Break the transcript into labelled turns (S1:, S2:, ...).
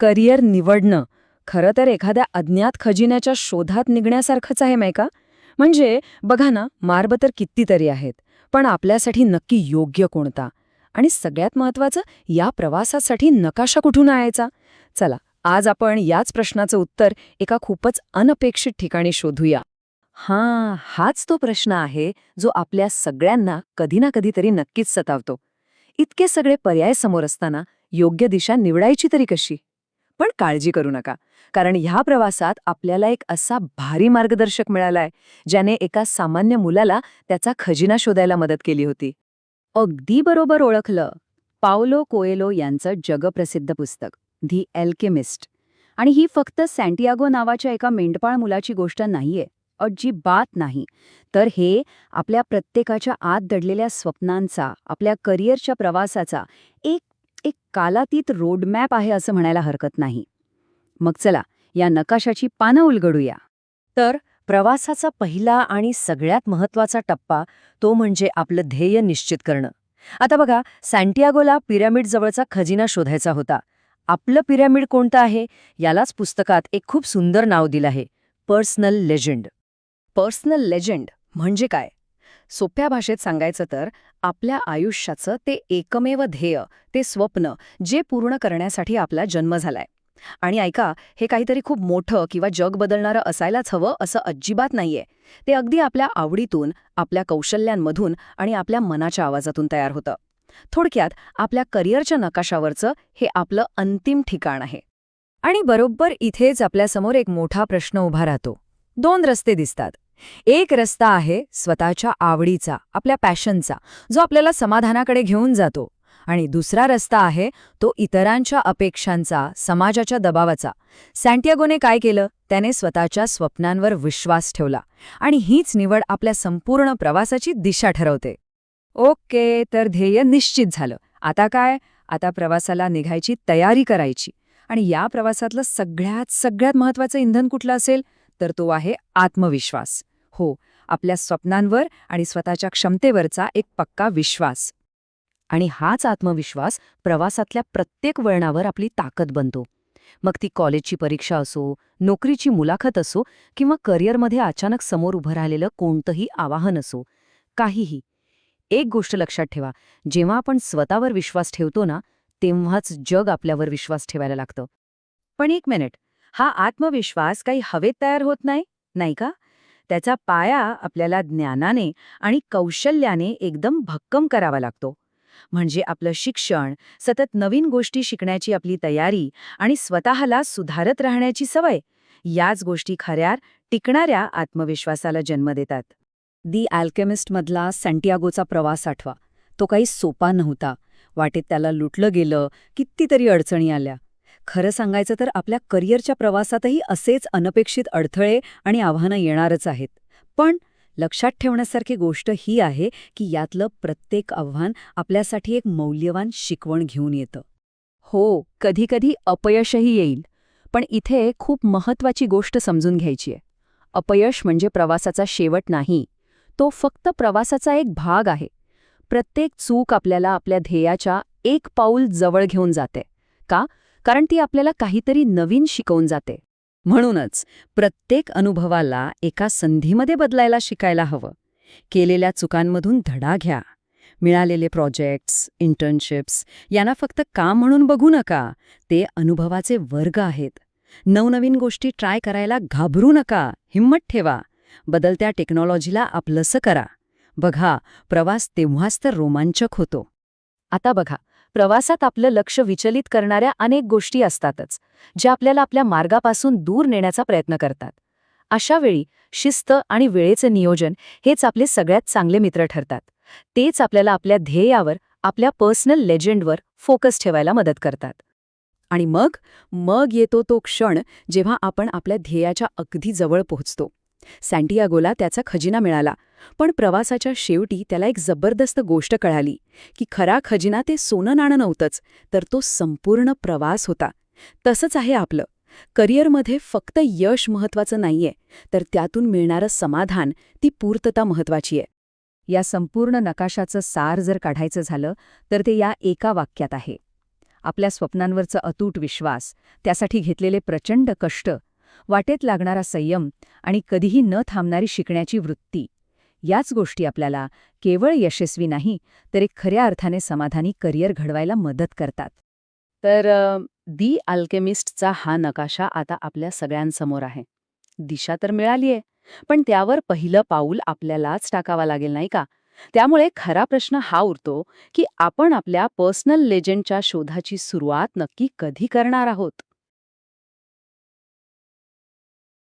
S1: Career निवडणं खरं तर एखाद्या अज्ञात खजिन्याच्या शोधात निघण्यासारखंच आहे माय का? म्हणजे बघा ना, मार्ग तर कितीतरी आहेत, पण आपल्यासाठी नक्की योग्य कोणता? आणि सगळ्यात महत्त्वाचं, या प्रवासासाठी नकाशा कुठून आणायचा? चला, आज आपण याच प्रश्नाचं उत्तर एका खूपच अनपेक्षित ठिकाणी शोधूया. हाच तो प्रश्न आहे जो आपल्या सगळ्यांना कधी ना कधीतरी नक्कीच सतावतो. इतके सगळे पर्याय समोर असताना योग्य दिशा निवडायची तरी कशी? पण काळजी करू नका, कारण ह्या प्रवासात आपल्याला एक असा भारी मार्गदर्शक मिळालाय, ज्याने एका सामान्य मुलाला त्याचा खजिना शोधायला मदत केली होती. अगदी बरोबर ओळखलं. पावलो कोएलो यांचं जगप्रसिद्ध पुस्तक दी अल्केमिस्ट. आणि ही फक्त सँटियागो नावाच्या एका मेंढपाळ मुलाची गोष्ट नाहीये, अजिबात नाही. तर हे आपल्या प्रत्येकाच्या आत दडलेल्या स्वप्नांचा, आपल्या करिअरच्या प्रवासाचा एक एक कालातीत रोडमॅप आहे असं म्हणायला हरकत नाही. मग चला, या नकाशाची पानं उलगडूया. तर प्रवासाचा पहिला आणि सगळ्यात महत्त्वाचा टप्पा तो म्हणजे आपलं ध्येय निश्चित करणं. आता बघा, सँटियागोला पिरॅमिडजवळचा खजिना शोधायचा होता. आपलं पिरॅमिड कोणतं आहे यालाच पुस्तकात एक खूप सुंदर नाव दिलं आहे, पर्सनल लेजंड. पर्सनल लेजंड म्हणजे काय? सोप्या भाषेत सांगायचं तर आपल्या आयुष्याचं ते एकमेव ध्येय, ते स्वप्न, जे पूर्ण करण्यासाठी आपला जन्म झालाय. आणि ऐका, हे काहीतरी खूप मोठं किंवा जग बदलणारं असायलाच हवं असं अजिबात नाहीये. ते अगदी आपल्या आवडीतून, आपल्या कौशल्यांमधून आणि आपल्या मनाच्या आवाजातून तयार होतं. थोडक्यात, आपल्या करिअरच्या नकाशावरचं हे आपलं अंतिम ठिकाण आहे. आणि बरोबर इथेच आपल्यासमोर एक मोठा प्रश्न उभा राहतो. दोन रस्ते दिसतात. एक रस्ता आहे स्वतःच्या आवडीचा, आपल्या पॅशनचा, जो आपल्याला समाधानाकडे घेऊन जातो. आणि दुसरा रस्ता आहे तो इतरांच्या अपेक्षांचा, समाजाच्या दबावाचा. सँटियागोने काय केलं? त्याने स्वतःच्या स्वप्नांवर विश्वास ठेवला. आणि हीच निवड आपल्या संपूर्ण प्रवासाची दिशा ठरवते. ओके, तर ध्येय निश्चित झालं. आता काय? आता प्रवासाला निघायची तयारी करायची. आणि या प्रवासातलं सगळ्यात महत्त्वाचं इंधन कुठलं असेल? तर तो आहे आत्मविश्वास. हो, आपल्या स्वप्नांवर आणि स्वतःच्या क्षमतेवरचा एक पक्का विश्वास. आणि हाच आत्मविश्वास प्रवासातल्या प्रत्येक वळणावर आपली ताकद बनतो. मग ती कॉलेजची परीक्षा असो, नोकरीची मुलाखत असो किंवा करिअरमध्ये अचानक समोर उभं राहिलेलं कोणतंही आवाहन असो, काहीही. एक गोष्ट लक्षात ठेवा, जेव्हा आपण स्वतःवर विश्वास ठेवतो ना, तेव्हाच जग आपल्यावर विश्वास ठेवायला लागतं. पण एक मिनिट, हा आत्मविश्वास काही हवेत तयार होत नाही, नाही का? त्याचा पाया आपल्याला ज्ञानाने आणि कौशल्याने एकदम भक्कम करावा लागतो. म्हणजे आपलं शिक्षण, सतत नवीन गोष्टी शिकण्याची आपली तयारी आणि स्वतःला सुधारत राहण्याची सवय, याच गोष्टी खऱ्या टिकणाऱ्या आत्मविश्वासाला जन्म देतात. दी अल्केमिस्टमधला सँटियागोचा प्रवास आठवा. तो काही सोपा नव्हता. वाटेत त्याला लुटलं गेलं, कितीतरी अडचणी आल्या. खरं सांगायचं तर आपल्या करिअरच्या प्रवासातही असेच अनपेक्षित अडथळे आणि आव्हानं येणारच आहेत. पण लक्षात ठेवण्यासारखी गोष्ट ही आहे की यातलं प्रत्येक आव्हान आपल्यासाठी एक मौल्यवान शिकवण घेऊन येतं. हो, कधीकधी अपयशही येईल. पण इथे खूप महत्त्वाची गोष्ट समजून घ्यायची आहे. अपयश म्हणजे प्रवासाचा शेवट नाही. तो फक्त प्रवासाचा एक भाग आहे. प्रत्येक चूक आपल्याला आपल्या ध्येयाच्या एक पाऊल जवळ घेऊन जाते. का? कारण ती आपल्याला काहीतरी नवीन शिकवून जाते. म्हणूनच प्रत्येक अनुभवाला एका संधीमध्ये बदलायला शिकायला हवं. केलेल्या चुकांमधून धडा घ्या. मिळालेले प्रोजेक्ट्स, इंटर्नशिप्स यांना फक्त काम म्हणून बघू नका. ते अनुभवाचे वर्ग आहेत. नवनवीन गोष्टी ट्राय करायला घाबरू नका. हिंमत ठेवा. बदलत्या टेक्नॉलॉजीला आपलंसं करा. बघा, प्रवास तेव्हाच तर रोमांचक होतो. आता बघा, प्रवासात आपलं लक्ष विचलित करणाऱ्या अनेक गोष्टी असतातच, ज्या आपल्याला आपल्या मार्गापासून दूर नेण्याचा प्रयत्न करतात. अशा वेळी शिस्त आणि वेळेचं नियोजन हेच आपले सगळ्यात चांगले मित्र ठरतात. तेच आपल्याला आपल्या ध्येयावर, आपल्या पर्सनल लेजंडवर फोकस ठेवायला मदत करतात. आणि मग येतो तो क्षण जेव्हा आपण आपल्या ध्येयाच्या अगदी जवळ पोहोचतो. सँटियागोला त्याचा खजिना मिळाला, पण प्रवासाच्या शेवटी त्याला एक जबरदस्त गोष्ट कळाली की खरा खजिना ते सोनं नाणं नव्हतंच, तर तो संपूर्ण प्रवास होता. तसंच आहे आपलं. करिअरमध्ये फक्त यश महत्त्वाचं नाहीये, तर त्यातून मिळणारं समाधान, ती पूर्तता महत्त्वाची आहे. या संपूर्ण नकाशाचं सार जर काढायचं झालं तर ते या एका वाक्यात आहे:
S2: आपल्या स्वप्नांवरचा अतूट विश्वास, त्यासाठी घेतलेले प्रचंड कष्ट, वाटेत लागणारा संयम आणि कधीही न थांबणारी शिकण्याची वृत्ती, याच गोष्टी आपल्याला केवळ यशस्वी नाही तर एक खऱ्या अर्थाने समाधानी करिअर घडवायला मदत करतात.
S1: तर दी अल्केमिस्टचा हा नकाशा आता आपल्या सगळ्यांसमोर आहे. दिशा तर मिळालीये, पण त्यावर पहिलं पाऊल आपल्यालाच टाकावं लागेल नाही का? त्यामुळे खरा प्रश्न हा उरतो की आपण आपल्या पर्सनल लेजंडच्या शोधाची सुरुवात नक्की कधी करणार आहोत?